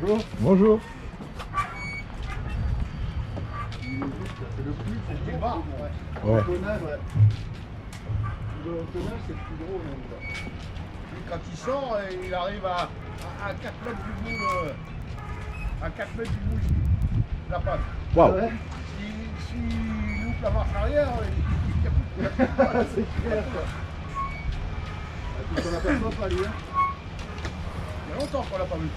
Bonjour. Bonjour. C'est le plus, c'est le bar. Ouais. Le tonnage, ouais. Le tonnage, c'est le plus gros même. Lui, quand il sort, il arrive à 4 mètres du bout. À 4 mètres du bout, la patte. Waouh. Ouais. S'il loupe la marche arrière, il n'y a plus de place. C'est clair. Tu t'en aperçois pas, lui, hein? Il y a longtemps qu'on l'a pas vu.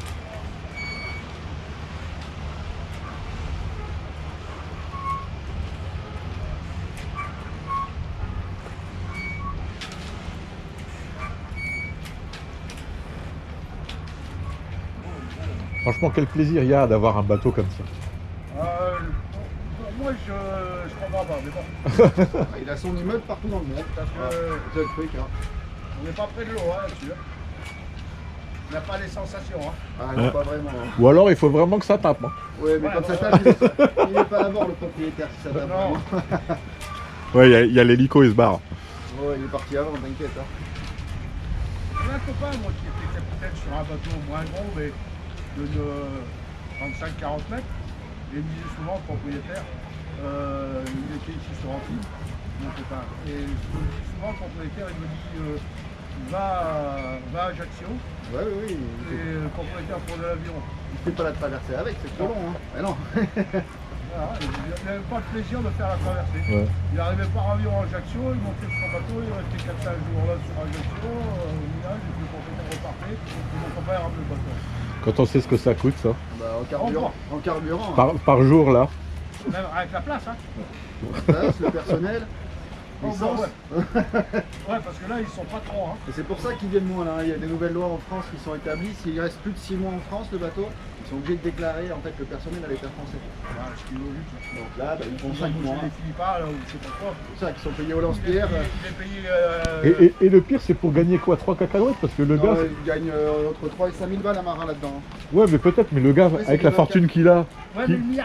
Franchement, quel plaisir il y a d'avoir un bateau comme ça. Pour moi, je comprends pas, mais bon. Il a son immeuble partout dans le monde, parce que c'est le truc, hein. On n'est pas près de l'eau, hein, là-dessus. Il n'a pas les sensations, hein. Ah non, pas vraiment. Hein. Ou alors il faut vraiment que ça tape. Hein. Oui, mais quand ça tape, il n'est pas à bord, le propriétaire, si ça tape. Non. Ouais, il y a l'hélico, il se barre. Ouais, il est parti avant, t'inquiète. Hein. J'ai un copain, moi, qui était capitaine sur un bateau moins gros, mais de 35-40 mètres. Et il me disait souvent, le propriétaire, il était ici sur Antibes, mon copain. Et souvent, le propriétaire, il me dit, va à Ajaccio. Ouais, oui. Et le propriétaire pour de l'avion. Il ne fait pas la traversée avec, c'est trop long. Hein. Mais non. Voilà, il n'avait pas le plaisir de faire la traversée. Ouais. Il arrivait par avion à Ajaccio, il montait sur son bateau, il restait 4-5 jours là sur Ajaccio, au village, et puis le propriétaire repartait, et mon copain ramenait le bateau. Quand on sait ce que ça coûte, ça. Bah, en carburant. Par jour, là. Même avec la place, hein. La place, le personnel. L'essence. Ouais, parce que là, ils sont pas trop. Hein. Et c'est pour ça qu'ils viennent moins là. Il y a des nouvelles lois en France qui sont établies. S'il reste plus de 6 mois en France, le bateau, ils sont obligés de déclarer en fait le personnel à l'État français. Ah, ce qui est logique. Donc là, bah, ils font 5 mois. Ils finissent pas là où c'est pas quoi. C'est ça, qu'ils sont payés au lance-pierre. Et le pire, c'est pour gagner quoi, 3 cacahuètes? Parce que le gars. Il gagne entre 3 et 5 000 balles à marin là-dedans. Ouais, mais peut-être, mais le gars, avec la fortune qu'il a,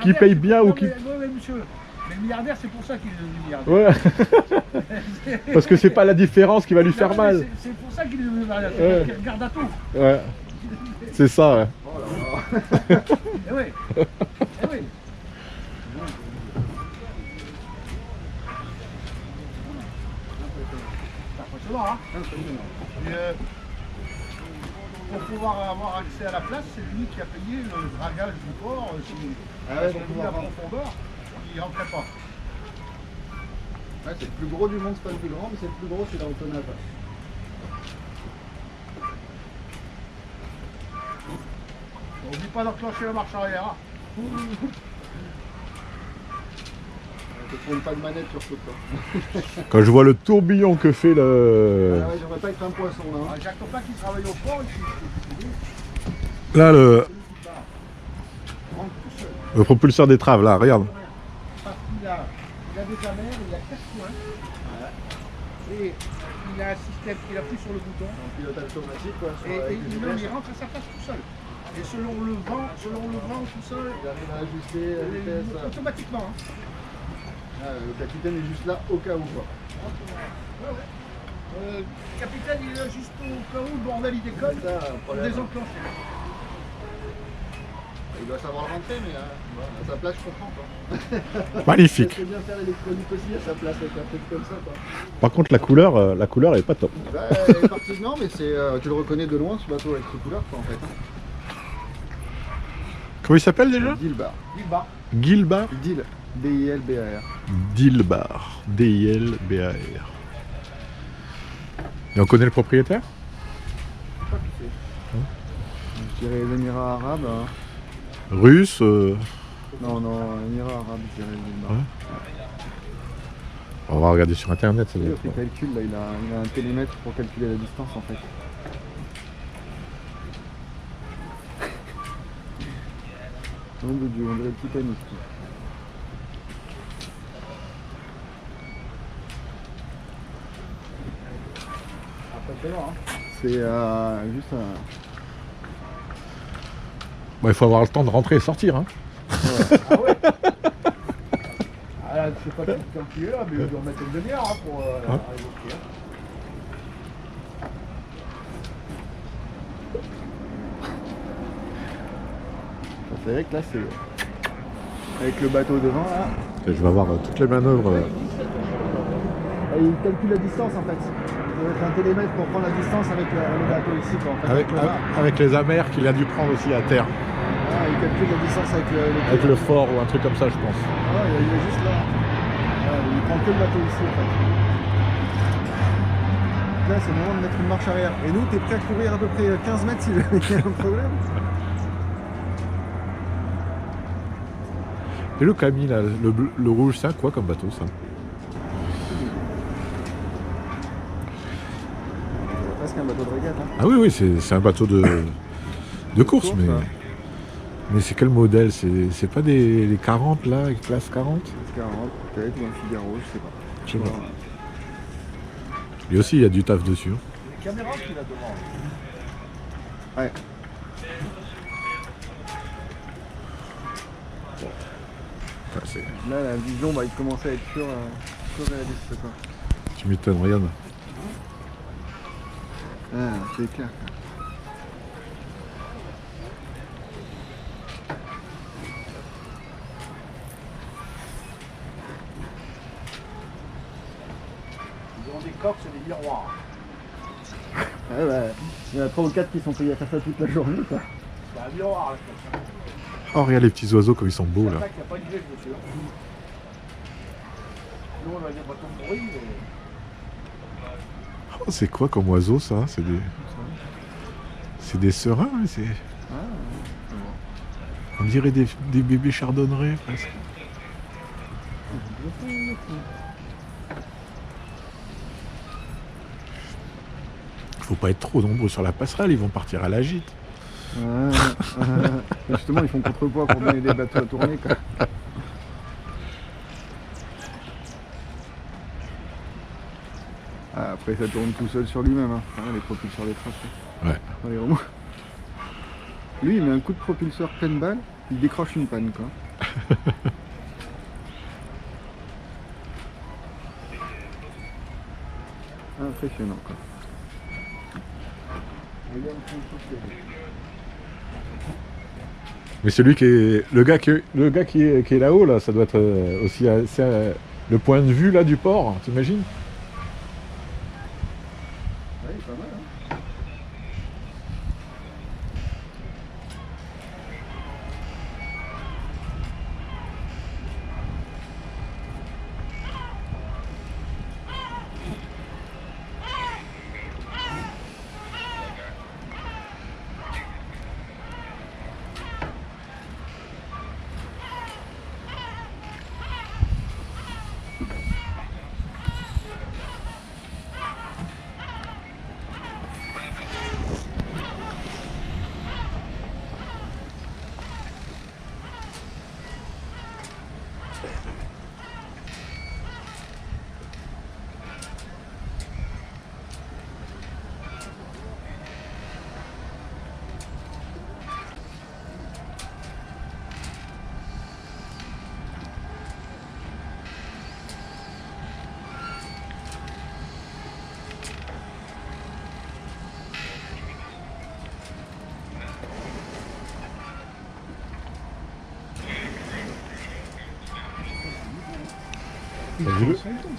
qui paye bien ou qui. Oui, monsieur. Mais le milliardaire, c'est pour ça qu'il est devenu milliardaire. Ouais. Parce que c'est pas la différence qui va lui faire mal. C'est pour ça qu'il est devenu milliardaire. C'est qu'il regarde à tout. Ouais. C'est ça, ouais. Oh là là. Eh oui. Eh oui. C'est impressionnant, hein. Et, pour pouvoir avoir accès à la place, c'est lui qui a payé le dragage du port. Ils ont mis la profondeur. Il rentrait pas. Ouais, c'est le plus gros du monde, c'est pas le plus grand, mais c'est le plus gros, c'est dans le tonnage. On ne dit pas d'enclencher la marche arrière. Hein. Je ne trouve pas de manette sur ce truc. Quand je vois le tourbillon que fait le... Ah ouais, j'aimerais pas être un poisson là. Hein. J'ai un copain qui travaille au port ici. Là, le propulseur d'étrave, là, regarde. Il a des amers, il a 4 points. Voilà. Et il a un système, il appuie sur le bouton. Un pilotage automatique quoi. Et il rentre à sa place tout seul. Et selon le vent tout seul, il arrive à ajuster la vitesse. Automatiquement. Hein. Ah, le capitaine est juste là au cas où quoi. Le capitaine il est là juste au cas où le bordel il décolle pour désenclencher. Il doit savoir le rentrer, mais à sa place, je comprends pas. Magnifique. Il bien faire l'électronique aussi à sa place avec un truc comme ça. Quoi. Par contre, la couleur elle est pas top. Bah, elle est partie, non, mais tu le reconnais de loin ce bateau avec cette couleur, quoi, en fait. Comment il s'appelle déjà? Dilbar. Gilbar. Dil. D-I-L-B-A-R. Dilbar. D-I-L-B-A-R. Et on connaît le propriétaire? Je sais pas qui c'est. Je dirais les Émirats Arabes. Hein. Russe Non, Émirats Arabes, je dirais Dilbar. Ouais. On va regarder sur internet. Ça il fait calcul, là, il a un télémètre pour calculer la distance en fait. Nom de Dieu, on dirait le Titanic. C'est juste un... Bon, il faut avoir le temps de rentrer et sortir. Hein. Ouais. Ah ouais. Ah là, je sais pas quand il est là, mais il doit mettre une demi-heure hein, pour arriver au pied. C'est vrai que là, c'est... Avec le bateau devant, là... Je vais avoir toutes les manœuvres. Et il calcule la distance, en fait. Il doit être un télémètre pour prendre la distance avec le bateau ici, quoi. En fait, Avec les amers qu'il a dû prendre aussi à terre. Ah, il calcule la distance avec le... Avec le fort ou un truc comme ça, je pense. Ah, il est juste là. Ah, il prend que le bateau ici, en fait. Là, c'est le moment de mettre une marche arrière. Et nous, t'es prêt à courir à peu près 15 mètres si jamais il y a un problème. Et le Camille, là, le rouge, c'est quoi comme bateau, ça? C'est presque un bateau de régate, hein. Ah oui, oui, c'est un bateau de course, mais... hein. Mais c'est quel modèle? C'est pas les 40, là, avec classe 40? 40, peut-être, ou un Figaro, je sais pas. Je sais pas. Lui aussi, il y a du taf dessus. Les caméras qu'il a devant. Ouais. Enfin, Là, la vision, bah, il commençait à être surréaliste, quoi. tu m'étonnes, regarde. Ah, c'est clair, quoi. Ils ont des coques, c'est des miroirs. Ouais, bah, il y en a 3 ou 4 qui sont payés à faire ça toute la journée, quoi. C'est un miroir, là, comme ça. Oh, regarde les petits oiseaux comme ils sont beaux, là. Il n'y a pas de griffe, monsieur. Nous, on a des bateaux pourris, mais... Oh, c'est quoi comme oiseau, ça? C'est des serins, mais c'est... On dirait des bébés chardonnerets, presque. Faut pas être trop nombreux sur la passerelle, ils vont partir à la gîte. Justement, ils font contrepoids pour donner des bateaux à tourner, quoi. Ah, après, ça tourne tout seul sur lui-même, hein. Ah, les propulseurs des traces. Ouais. Dans les remous. Lui, il met un coup de propulseur pleine balle, il décroche une panne, quoi. Impressionnant, quoi. Mais celui qui est... Le gars qui est là-haut, là, ça doit être aussi le point de vue, là, du port, t'imagines? Oui, pas mal, hein.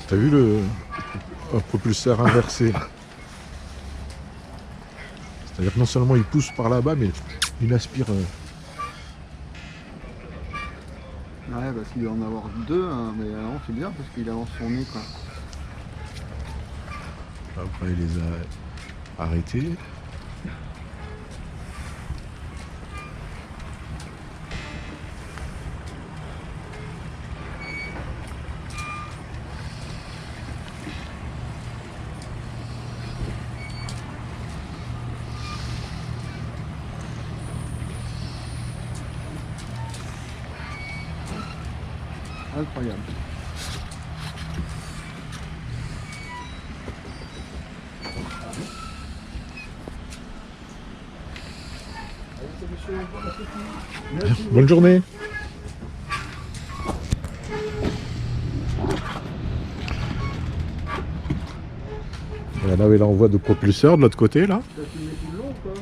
T'as vu le propulseur inversé? C'est-à-dire que non seulement il pousse par là-bas, mais il aspire. Ouais, parce qu'il doit en avoir deux, hein, mais non, c'est bien parce qu'il avance son nez, quoi. Après, il les a arrêtés. Incroyable. Bonne journée. Là où il envoie de propulseurs de l'autre côté, là. Ça filmé tout le long, quoi.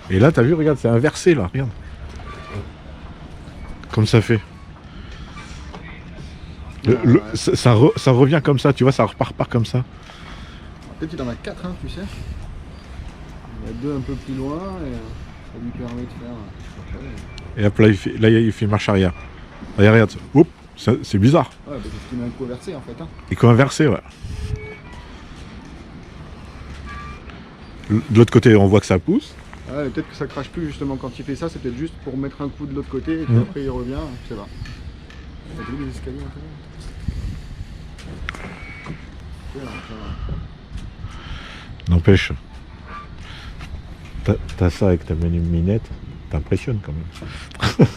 Et là, t'as vu, regarde, c'est inversé là, regarde. Comme ça fait. Ça revient comme ça, tu vois, ça repart pas comme ça. Peut-être il en a 4, hein, tu sais. Il y a 2 un peu plus loin et ça lui permet de faire. Et hop, là, il fait marche arrière. Regarde, oups, c'est bizarre. Ouais, parce qu'il met un coup inversé en fait. Hein. Et coup inversé, ouais. De l'autre côté, on voit que ça pousse. Ouais, peut-être que ça crache plus justement quand il fait ça, c'est peut-être juste pour mettre un coup de l'autre côté et puis après il revient, je sais pas. T'as vu les escaliers un peu là. N'empêche, t'as ça avec ta minette, t'impressionnes quand même.